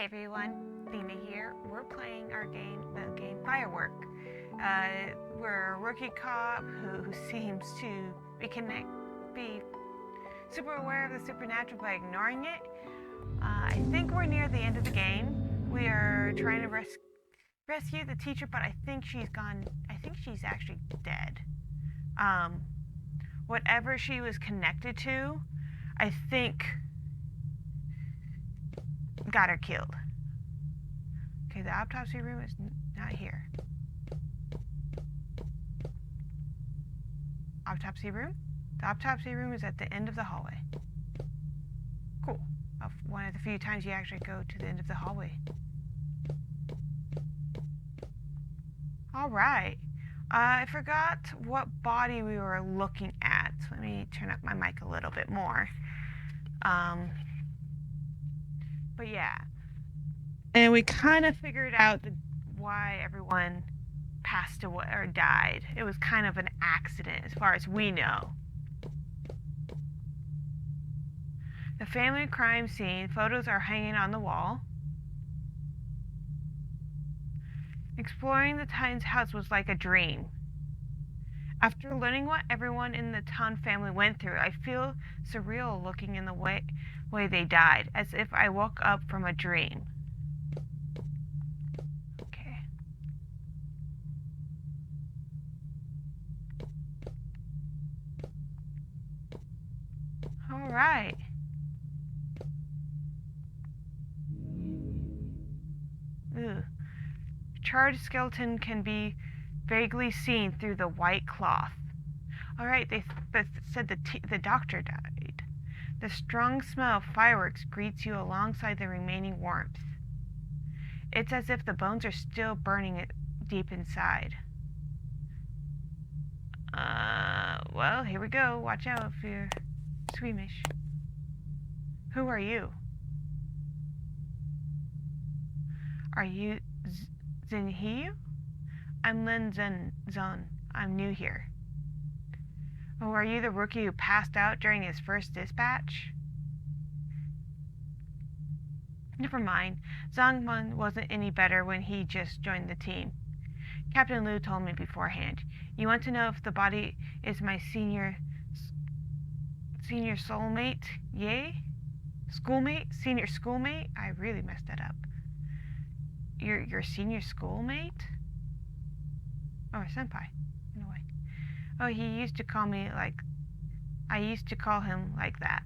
Hi everyone, Lena here. We're playing the game Firework. We're a rookie cop who seems to be super aware of the supernatural by ignoring it. I think we're near the end of the game. We are trying to rescue the teacher, but I think she's gone. I think she's actually dead. Whatever she was connected to, I think got her killed. Okay, the autopsy room is not here. Autopsy room? The autopsy room is at the end of the hallway. Cool. One of the few times you actually go to the end of the hallway. Alright. I forgot what body we were looking at. Let me turn up my mic a little bit more. But yeah. And we kind of figured out why everyone passed away or died. It was kind of an accident as far as we know. The family crime scene photos are hanging on the wall. Exploring the Titan's house was like a dream. After learning what everyone in the Tan family went through, I feel surreal looking in the way they died, as if I woke up from a dream. Okay. All right. Ugh. Charred skeleton can be vaguely seen through the white cloth. All right, they said the doctor died. The strong smell of fireworks greets you alongside the remaining warmth. It's as if the bones are still burning deep inside. Well, here we go. Watch out if you're squeamish. Who are you? Are you Zinhiu? I'm Lin Lixun. I'm new here. Oh, are you the rookie who passed out during his first dispatch? Never mind. Zhangman wasn't any better when he just joined the team. Captain Liu told me beforehand. You want to know if the body is my senior soulmate? Yay? Schoolmate? Senior schoolmate? I really messed that up. Your senior schoolmate? Oh, senpai, in a way. Oh, he used to call me like... I used to call him like that.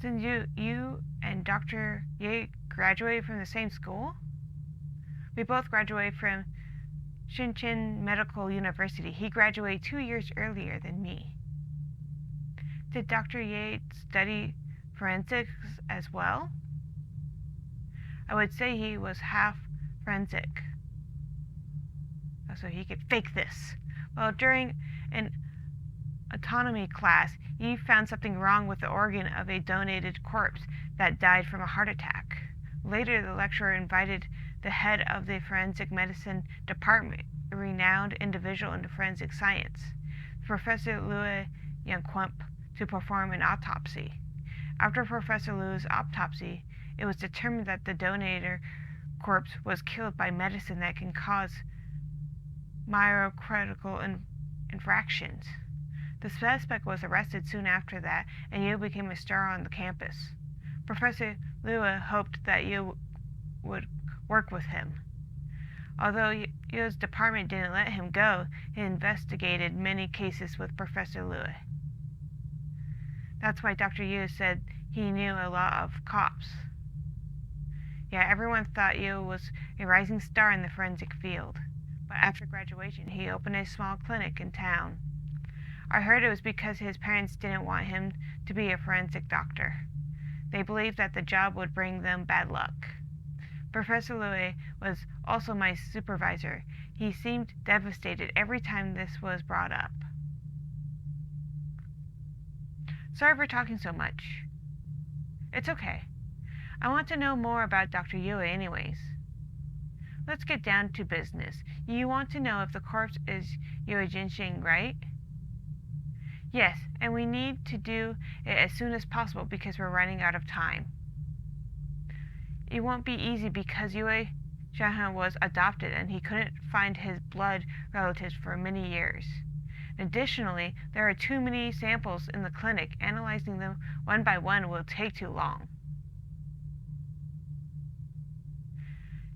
Since you and Dr. Ye graduated from the same school? We both graduated from Shenzhen Medical University. He graduated 2 years earlier than me. Did Dr. Ye study forensics as well? I would say he was half forensic. So he could fake this. Well, during an autonomy class, he found something wrong with the organ of a donated corpse that died from a heart attack. Later, the lecturer invited the head of the forensic medicine department, a renowned individual in forensic science, Professor Liu Yanquemp, to perform an autopsy. After Professor Liu's autopsy, it was determined that the donator corpse was killed by medicine that can cause myocardial infractions. The suspect was arrested soon after that, and Yu became a star on the campus. Professor Liu hoped that Yu would work with him. Although Yu's department didn't let him go, he investigated many cases with Professor Liu. That's why Dr. Yu said he knew a lot of cops. Yeah, everyone thought Yu was a rising star in the forensic field. But after graduation, he opened a small clinic in town. I heard it was because his parents didn't want him to be a forensic doctor. They believed that the job would bring them bad luck. Professor Liu was also my supervisor. He seemed devastated every time this was brought up. Sorry for talking so much. It's okay. I want to know more about Dr. Yue anyways. Let's get down to business. You want to know if the corpse is Yue Jinxing, right? Yes, and we need to do it as soon as possible because we're running out of time. It won't be easy because Yue Shahan was adopted and he couldn't find his blood relatives for many years. Additionally, there are too many samples in the clinic. Analyzing them one by one will take too long.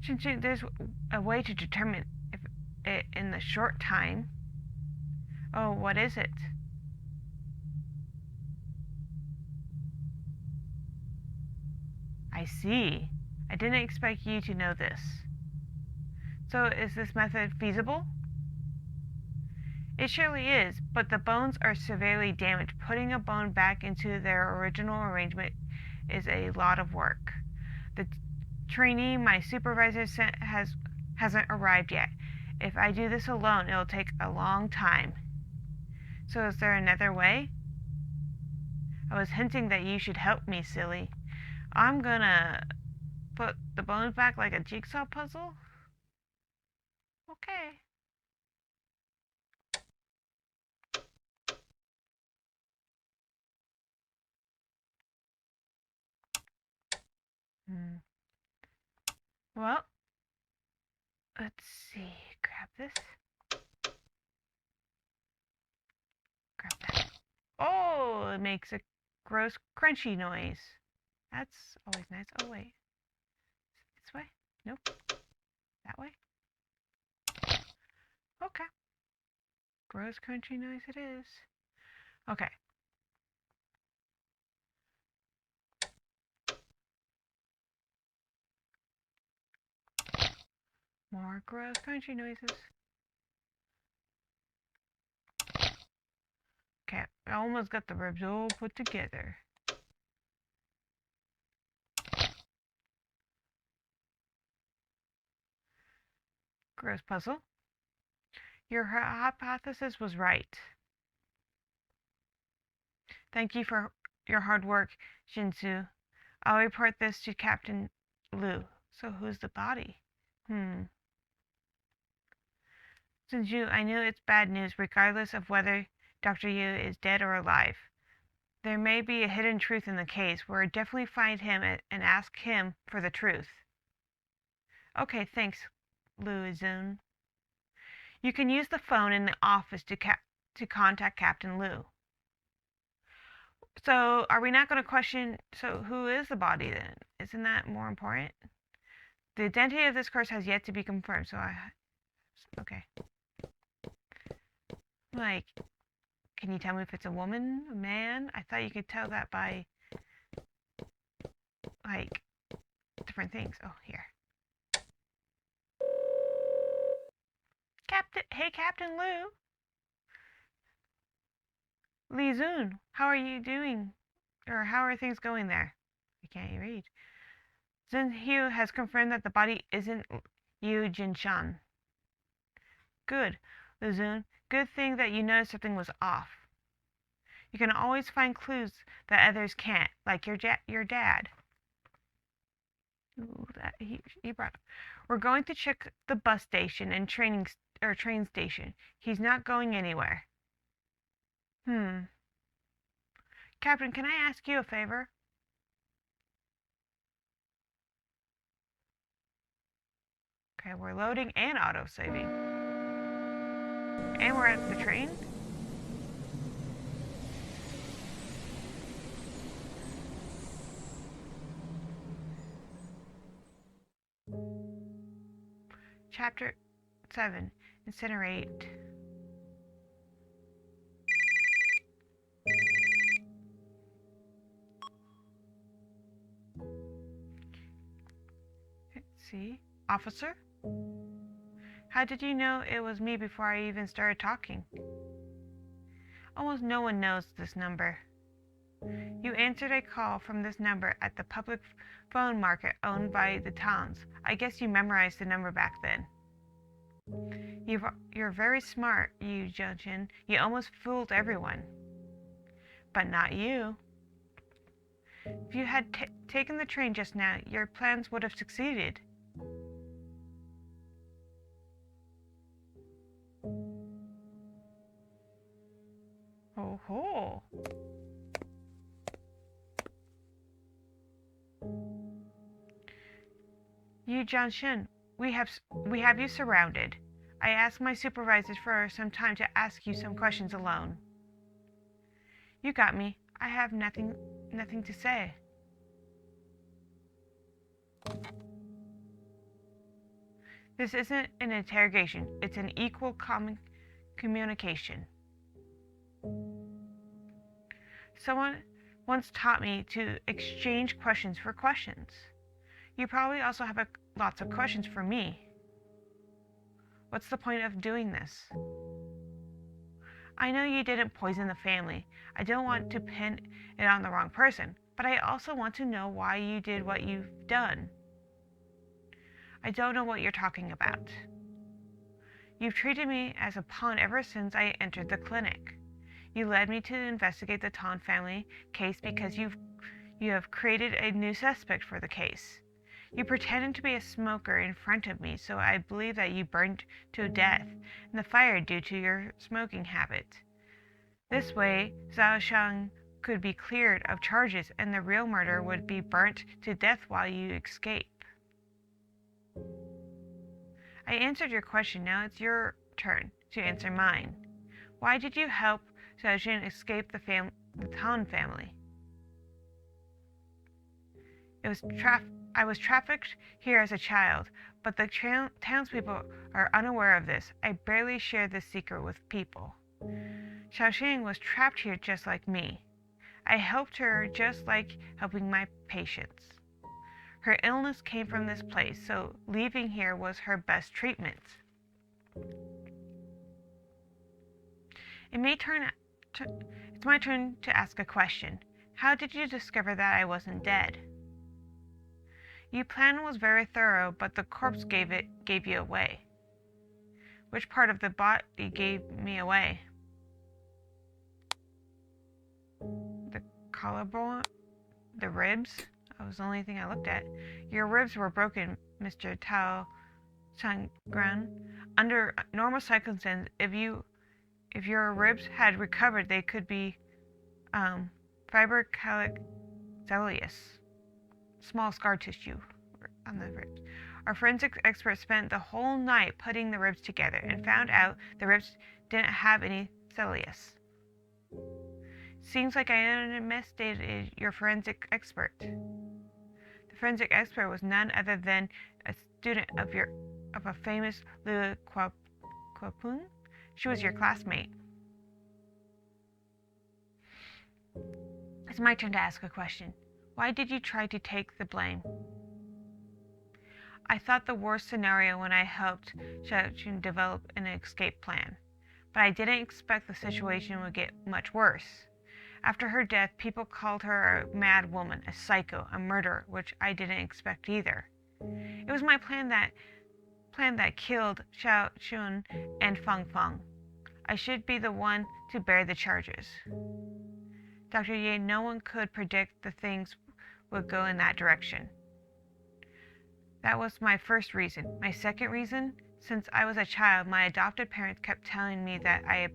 There's a way to determine if it in the short time. Oh, what is it? I see. I didn't expect you to know this. So is this method feasible? It surely is, but the bones are severely damaged. Putting a bone back into their original arrangement is a lot of work. The trainee my supervisor sent hasn't arrived yet. If I do this alone, it'll take a long time. So is there another way? I was hinting that you should help me, silly. I'm gonna put the bones back like a jigsaw puzzle? Okay. Well, let's see. Grab this. Grab that. Oh, it makes a gross crunchy noise. That's always nice. Oh, wait. This way? Nope. That way? Okay. Gross crunchy noise it is. Okay. More gross crunchy noises. Okay, I almost got the ribs all put together. Gross puzzle. Your hypothesis was right. Thank you for your hard work, Shinsu. I'll report this to Captain Liu. So who's the body? Since I knew it's bad news regardless of whether Dr. Yu is dead or alive. There may be a hidden truth in the case. We'll definitely find him and ask him for the truth. Okay, thanks, Lin Lixun. You can use the phone in the office to contact Captain Liu. So, are we not going to question, so who is the body then? Isn't that more important? The identity of this corpse has yet to be confirmed, so okay. Like, can you tell me if it's a woman, a man? I thought you could tell that by, like, different things. Oh, here. Hey, Captain Liu. Lixun, how are you doing? Or how are things going there? I can't read. Zhen Hu has confirmed that the body isn't Yu Jinshan. Good, Lixun. Good thing that you noticed something was off. You can always find clues that others can't, like your dad. Ooh, that he brought. We're going to check the bus station and train station. He's not going anywhere. Captain, can I ask you a favor? Okay, we're loading and auto-saving. And we're at the train? Chapter 7. Incinerate. Let's see. Officer? How did you know it was me before I even started talking? Almost no one knows this number. You answered a call from this number at the public phone market owned by the towns. I guess you memorized the number back then. You're very smart, Yu Jinshan. You almost fooled everyone. But not you. If you had taken the train just now, your plans would have succeeded. Oh ho! Yu Jianxin, we have you surrounded. I asked my supervisors for some time to ask you some questions alone. You got me. I have nothing to say. This isn't an interrogation. It's an equal communication. Someone once taught me to exchange questions for questions. You probably also have lots of questions for me. What's the point of doing this? I know you didn't poison the family. I don't want to pin it on the wrong person, but I also want to know why you did what you've done. I don't know what you're talking about. You've treated me as a pawn ever since I entered the clinic. You led me to investigate the Tan family case because you have created a new suspect for the case. You pretended to be a smoker in front of me, so I believe that you burned to death in the fire due to your smoking habit. This way, Zhao Shang could be cleared of charges and the real murderer would be burnt to death while you escape. I answered your question, now it's your turn to answer mine. Why did you help Zhao Jun escape the Tan family? I was trafficked here as a child, but the townspeople are unaware of this. I barely share this secret with people. Xiaoxing was trapped here just like me. I helped her just like helping my patients. Her illness came from this place, so leaving here was her best treatment. It's my turn to ask a question. How did you discover that I wasn't dead? Your plan was very thorough, but the corpse gave you away. Which part of the body gave me away? The collarbone? The ribs? That was the only thing I looked at. Your ribs were broken, Mr. Tao Changran. Under normal circumstances, if your ribs had recovered, they could be fibrocalcellous, small scar tissue on the ribs. Our forensic expert spent the whole night putting the ribs together and found out the ribs didn't have any cellulose. Seems like I underestimated your forensic expert. The forensic expert was none other than a student of a famous Liu Kuopun. She was your classmate. It's my turn to ask a question. Why did you try to take the blame? I thought the worst scenario when I helped Xiaoqun develop an escape plan, but I didn't expect the situation would get much worse. After her death, people called her a mad woman, a psycho, a murderer, which I didn't expect either. It was my plan that killed Xiaoqun and Feng Feng. I should be the one to bear the charges. Dr. Ye, no one could predict the things would go in that direction. That was my first reason. My second reason, since I was a child, my adopted parents kept telling me that I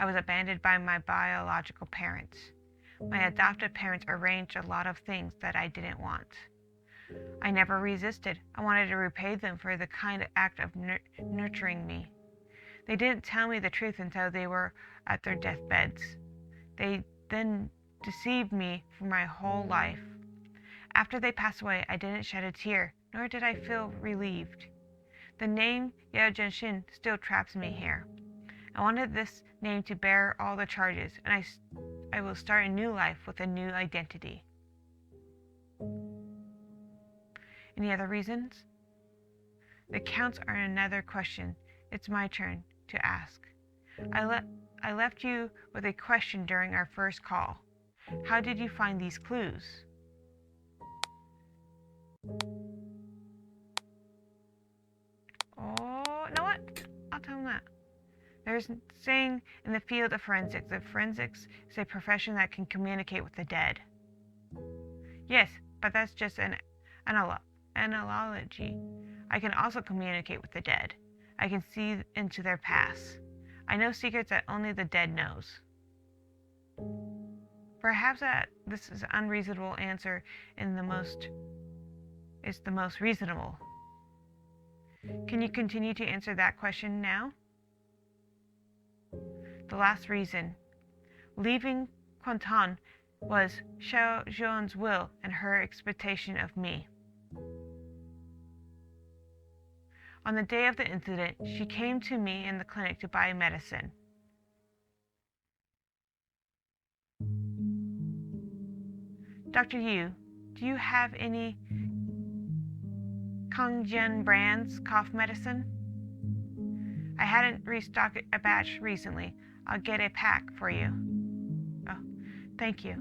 was abandoned by my biological parents. My adopted parents arranged a lot of things that I didn't want. I never resisted. I wanted to repay them for the kind act of nurturing me. They didn't tell me the truth until they were at their deathbeds. They then deceived me for my whole life. After they passed away, I didn't shed a tear, nor did I feel relieved. The name Yao Zhenxin still traps me here. I wanted this name to bear all the charges, and I will start a new life with a new identity. Any other reasons? The counts are another question. It's my turn to ask. I left you with a question during our first call. How did you find these clues? Oh, you know what? I'll tell them that. There's saying in the field of forensics that forensics is a profession that can communicate with the dead. Yes, but that's just an analogy. I can also communicate with the dead. I can see into their past. I know secrets that only the dead knows. Perhaps this is an unreasonable answer is the most reasonable. Can you continue to answer that question now? The last reason. Leaving Kwanton was Xiao Zhuan's will and her expectation of me. On the day of the incident, she came to me in the clinic to buy medicine. Dr. Yu, do you have any Kangjian brand's cough medicine? I hadn't restocked a batch recently. I'll get a pack for you. Oh, thank you.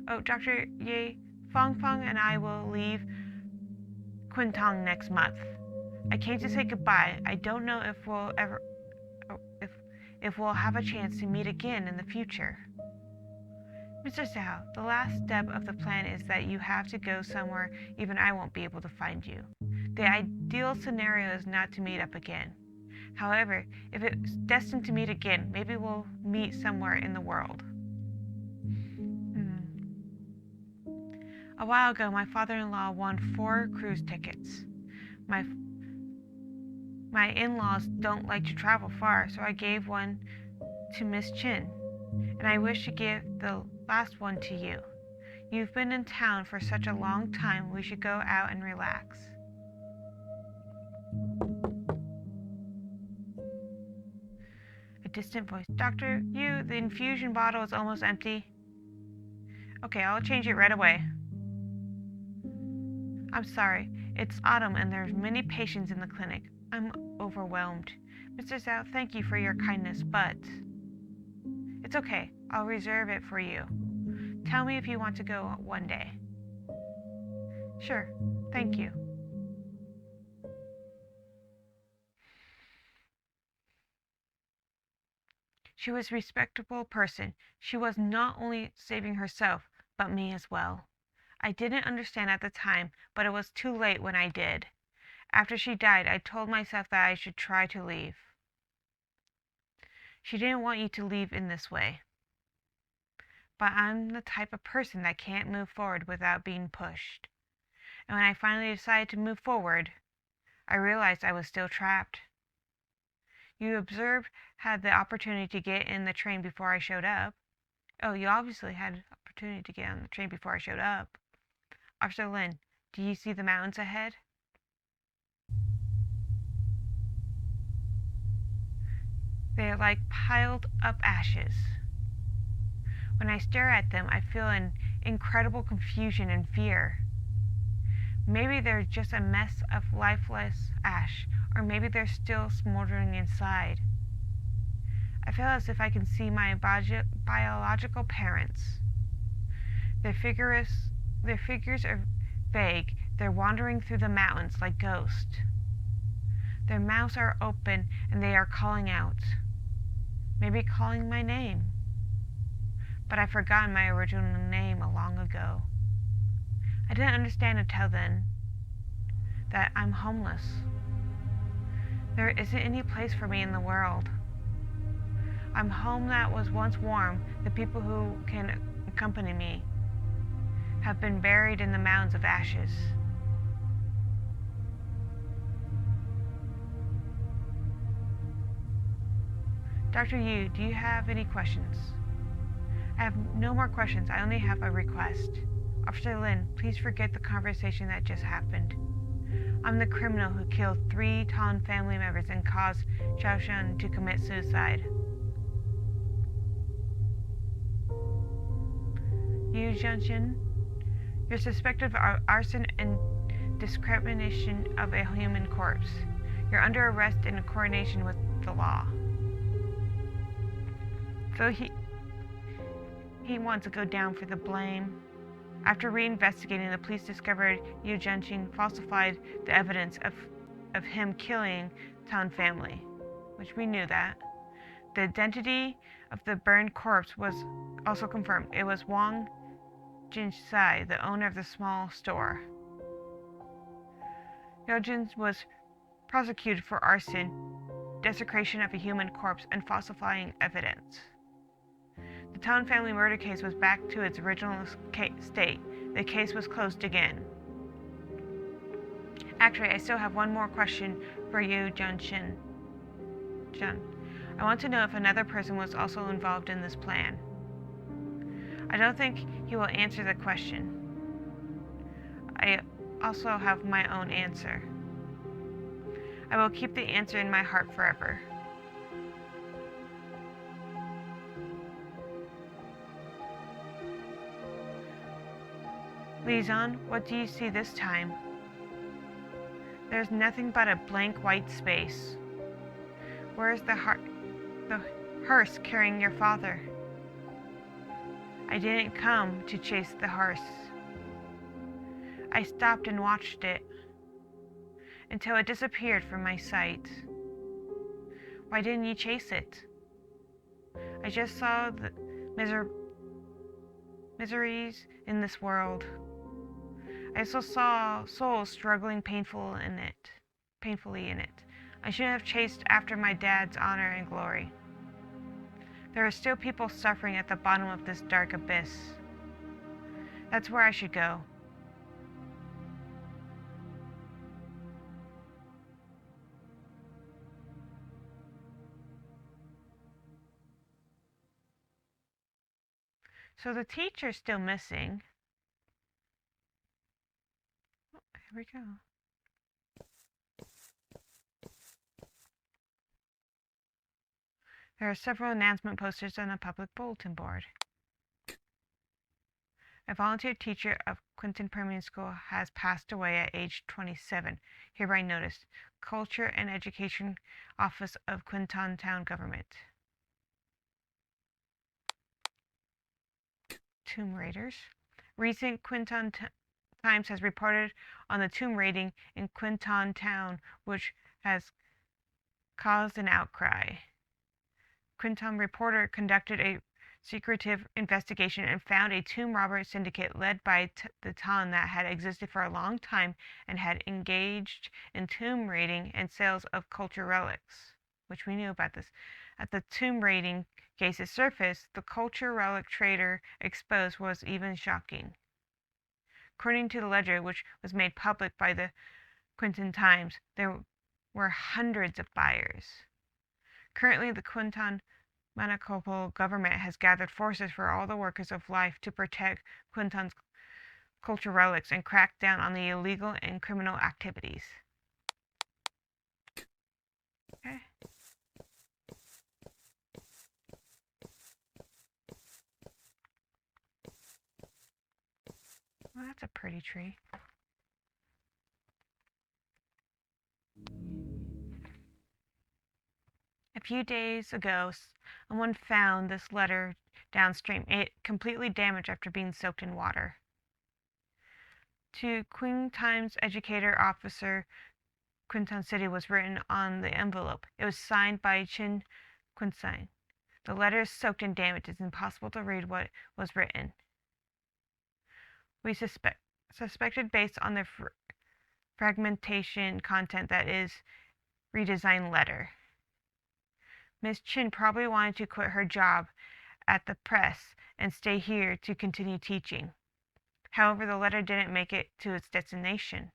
Oh, Dr. Ye, Fang and I will leave Quintong next month. I came to say goodbye. I don't know if we'll have a chance to meet again in the future. Mr. Zhao, the last step of the plan is that you have to go somewhere even I won't be able to find you. The ideal scenario is not to meet up again. However, if it's destined to meet again, maybe we'll meet somewhere in the world. A while ago, my father-in-law won 4 cruise tickets. My in-laws don't like to travel far, so I gave one to Miss Chin, and I wish to give the last one to you. You've been in town for such a long time, we should go out and relax. A distant voice. Doctor, the infusion bottle is almost empty. Okay, I'll change it right away. I'm sorry. It's autumn and there's many patients in the clinic. I'm overwhelmed. Mr. Zhao, thank you for your kindness, but... It's okay. I'll reserve it for you. Tell me if you want to go one day. Sure. Thank you. She was a respectable person. She was not only saving herself, but me as well. I didn't understand at the time, but it was too late when I did. After she died, I told myself that I should try to leave. She didn't want you to leave in this way. But I'm the type of person that can't move forward without being pushed. And when I finally decided to move forward, I realized I was still trapped. You observed had the opportunity to get in the train before I showed up. Oh, you obviously had the opportunity to get on the train before I showed up. Officer Lin, do you see the mountains ahead? They are like piled up ashes. When I stare at them, I feel an incredible confusion and fear. Maybe they're just a mess of lifeless ash, or maybe they're still smoldering inside. I feel as if I can see my biological parents. Their figures are vague. They're wandering through the mountains like ghosts. Their mouths are open and they are calling out. Maybe calling my name. But I've forgotten my original name long ago. I didn't understand until then that I'm homeless. There isn't any place for me in the world. I'm home that was once warm. The people who can accompany me have been buried in the mounds of ashes. Dr. Yu, do you have any questions? I have no more questions. I only have a request. Officer Lin, please forget the conversation that just happened. I'm the criminal who killed 3 Tan family members and caused Xiaoshan to commit suicide. Yu Zhanshin, you're suspected of arson and discrimination of a human corpse. You're under arrest in coordination with the law. So he wants to go down for the blame. After reinvestigating, the police discovered Yu Zhenqing falsified the evidence of him killing Tan family, which we knew that. The identity of the burned corpse was also confirmed. It was Wang Jinsai, the owner of the small store. Yojin was prosecuted for arson, desecration of a human corpse, and falsifying evidence. The Tan family murder case was back to its original state. The case was closed again. Actually, I still have one more question for you, Jun. I want to know if another person was also involved in this plan. I don't think he will answer the question. I also have my own answer. I will keep the answer in my heart forever. Lixun, what do you see this time? There's nothing but a blank white space. Where is the hearse carrying your father? I didn't come to chase the hearse. I stopped and watched it until it disappeared from my sight. Why didn't you chase it? I just saw the miseries in this world. I also saw souls struggling painfully in it. I shouldn't have chased after my dad's honor and glory. There are still people suffering at the bottom of this dark abyss. That's where I should go. So the teacher's still missing. Oh, here we go. There are several announcement posters on a public bulletin board. A volunteer teacher of Quinton Permian School has passed away at age 27. Hereby noticed. Culture and Education Office of Quinton Town Government. Tomb Raiders. Recent Quinton Times has reported on the tomb raiding in Quinton Town, which has caused an outcry. Quinton reporter conducted a secretive investigation and found a tomb robber syndicate led by the Tan that had existed for a long time and had engaged in tomb raiding and sales of culture relics, which we knew about this. At the tomb raiding case's surface, the culture relic trader exposed was even shocking. According to the ledger, which was made public by the Quinton Times, there were hundreds of buyers. Currently, the Quinton municipal government has gathered forces for all the workers of life to protect Quinton's culture relics and crack down on the illegal and criminal activities. Okay. Well, that's a pretty tree. A few days ago, someone found this letter downstream. It completely damaged after being soaked in water. To Queen Times Educator Officer, Quinton City was written on the envelope. It was signed by Chin Quinsign. The letter is soaked and damaged. It's impossible to read what was written. We suspected based on the fragmentation content that is redesigned letter. Miss Chin probably wanted to quit her job at the press and stay here to continue teaching. However, the letter didn't make it to its destination.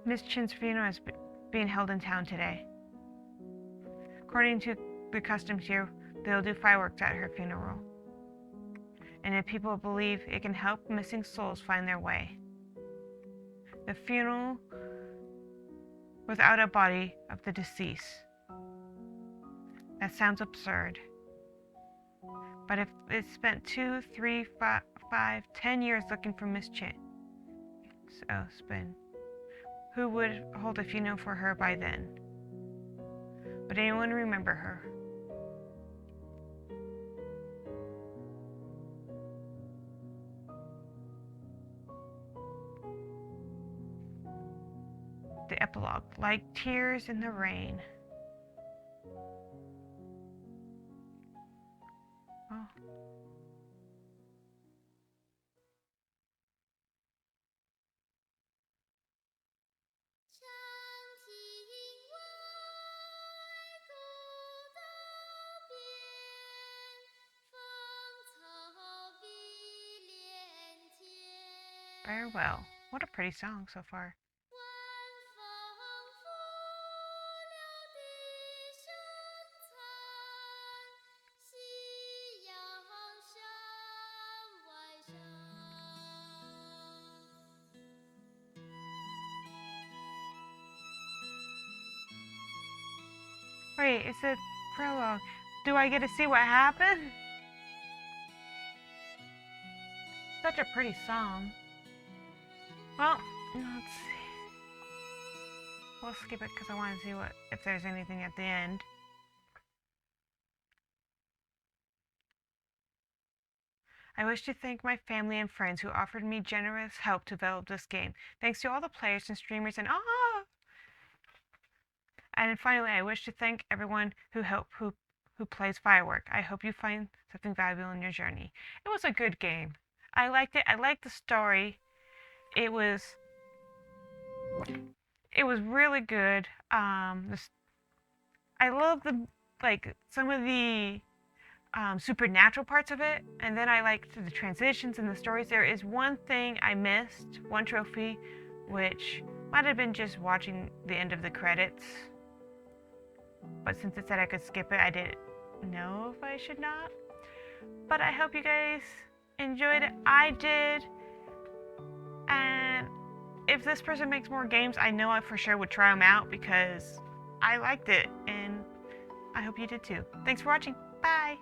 Miss Chin's funeral is being held in town today. According to the customs here, they'll do fireworks at her funeral. And if people believe it can help missing souls find their way. The funeral without a body of the deceased. That sounds absurd. But if it spent 2, 3, 5, 10 years looking for Miss Chin, so spin. Who would hold a funeral for her by then? Would anyone remember her? The epilogue, like tears in the rain. Oh. Farewell. What a pretty song so far. Wait, it's a prologue. Do I get to see what happened? Such a pretty song. Well, let's see. We'll skip it because I want to see if there's anything at the end. I wish to thank my family and friends who offered me generous help to develop this game. Thanks to all the players and streamers and And finally, I wish to thank everyone who plays Firework. I hope you find something valuable in your journey. It was a good game. I liked it. I liked the story. It was really good. I love some of the supernatural parts of it, and then I liked the transitions and the stories. There is one thing I missed, one trophy, which might have been just watching the end of the credits. But since it said I could skip it, I didn't know if I should not. But I hope you guys enjoyed it. I did. And if this person makes more games, I know I for sure would try them out because I liked it. And I hope you did too. Thanks for watching. Bye.